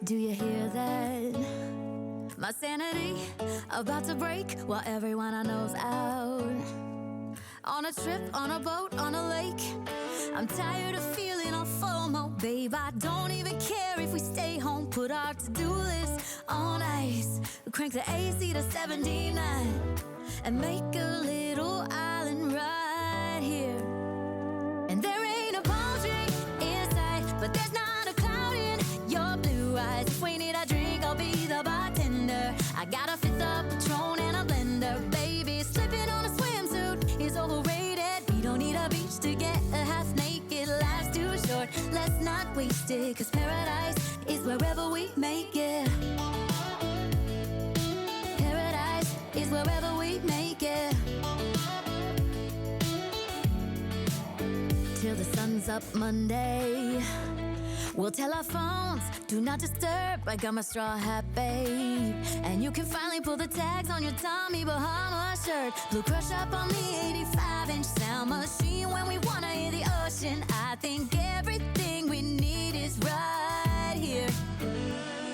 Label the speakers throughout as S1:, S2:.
S1: Do you hear that? My sanity about to break while everyone I know's out. On a trip, on a boat, on a lake. I'm tired of feeling all FOMO, babe. I don't even care if we stay home. Put our to-do list on ice. Crank the AC to 79 and make a little island right here. And there ain't a palm tree in sight, but there's not a cloud in your blue eyes. If we need a drink, I'll be the bartender. I got a fifth of Patron and a blender, baby. Slipping on a swimsuit is overrated. We don't need a beach to get a half naked. Life's too short, let's not waste it, 'cause paradise is wherever we make it. Paradise is wherever we make it. Till the sun's up Monday, we'll tell our phones, do not disturb. I got my straw hat, babe. And you can finally pull the tags on your Tommy Bahama shirt. Blue crush up on the 85-inch sound machine when we wanna hear the ocean. I think everything we need is right here.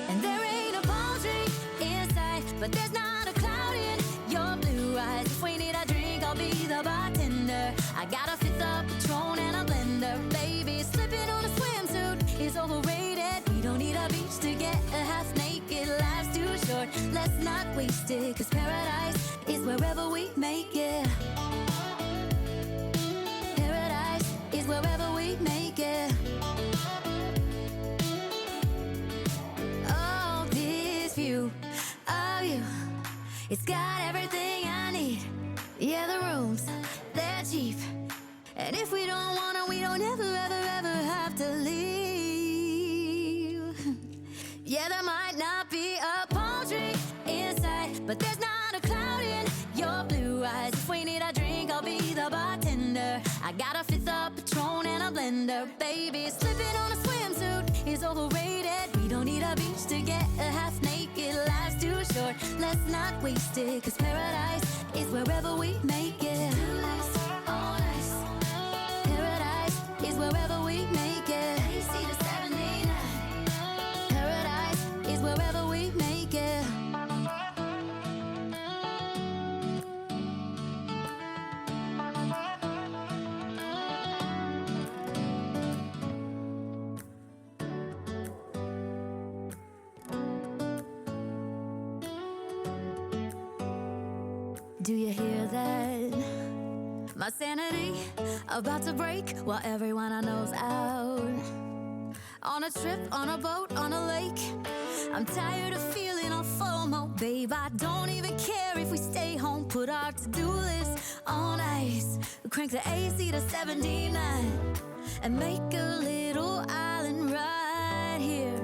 S1: And there ain't a palm tree in sight, but there's not a cloud in your blue eyes. If we need a drink, I'll be the bartender. I got a fifth of Patron and a blender, baby. Slipping on a swimsuit is overrated. We don't need a beach to get a half naked. Life's too short, let's not waste it, 'cause paradise is wherever we make it. Paradise is wherever we make it. Oh, this view of you, it's got everything I need. Yeah, the rooms, they're cheap. And if we don't wanna, we don't ever, ever, ever have to leave. Yeah, there might not be a palm tree inside, but there's not a cloud in your blue eyes. If we need a drink, I'll be the bartender. I got a fifth of Patron and a blender, baby. Slipping on a swimsuit is overrated. We don't need a beach to get a half naked. Life's too short, let's not waste it, 'cause paradise is wherever we make it. All nice. Paradise is wherever we make it. AC to 79. Paradise is wherever we make it. Do you hear that? My sanity about to break while everyone I know's out. On a trip, on a boat, on a lake. I'm tired of feeling all FOMO, babe. I don't even care if we stay home. Put our to-do list on ice. Crank the AC to 79 and make a little island right here.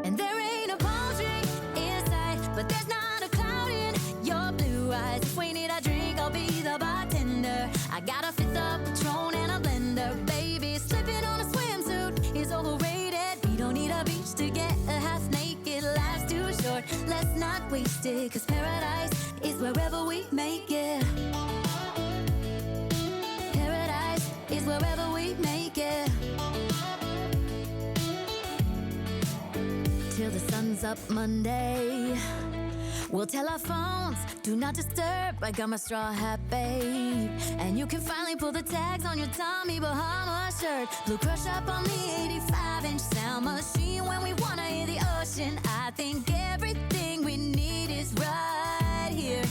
S1: And there ain't a palm tree in sight, but there's not a cloud in your blue eyes. If we need a drink, I'll be the bartender. I got a fifth of Patron and a blender, baby. Slipping on a swimsuit is overrated. We don't need a beach to get a half naked. Life's too short, let's not waste it, 'cause paradise is wherever we make it. Paradise is wherever we make it. Till the sun's up Monday, we'll tell our phones, do not disturb. I got my straw hat, babe. And you can finally pull the tags on your Tommy Bahama shirt. Blue crush up on the 85-inch sound machine when we wanna hear the ocean. I think everything we need is right here.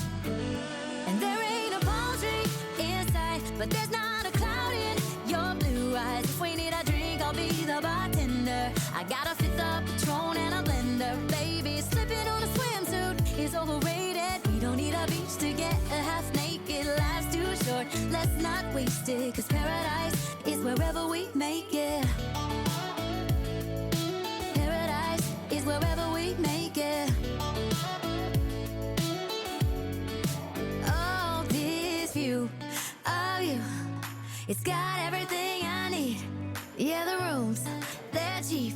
S1: And there ain't a palm tree in sight, but there's not a cloud in your blue eyes. If we need a drink, I'll be the bartender. I got a fifth of Patron and a blender, baby. Slipping on a swimsuit is overrated. We don't need a beach to get a half naked. Life's too short, let's not waste it, 'cause paradise is wherever we make it. Paradise is wherever we make it. Oh, this view of you, it's got everything I need. Yeah, the rooms, they're cheap.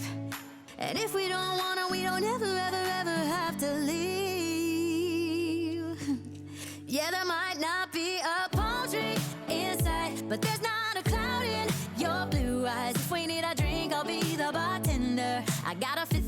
S1: And if we don't wanna, we don't ever, ever, ever have to leave. Yeah, there might not be a palm tree inside, but there's not a cloud in your blue eyes. If we need a drink, I'll be the bartender. I got a fifth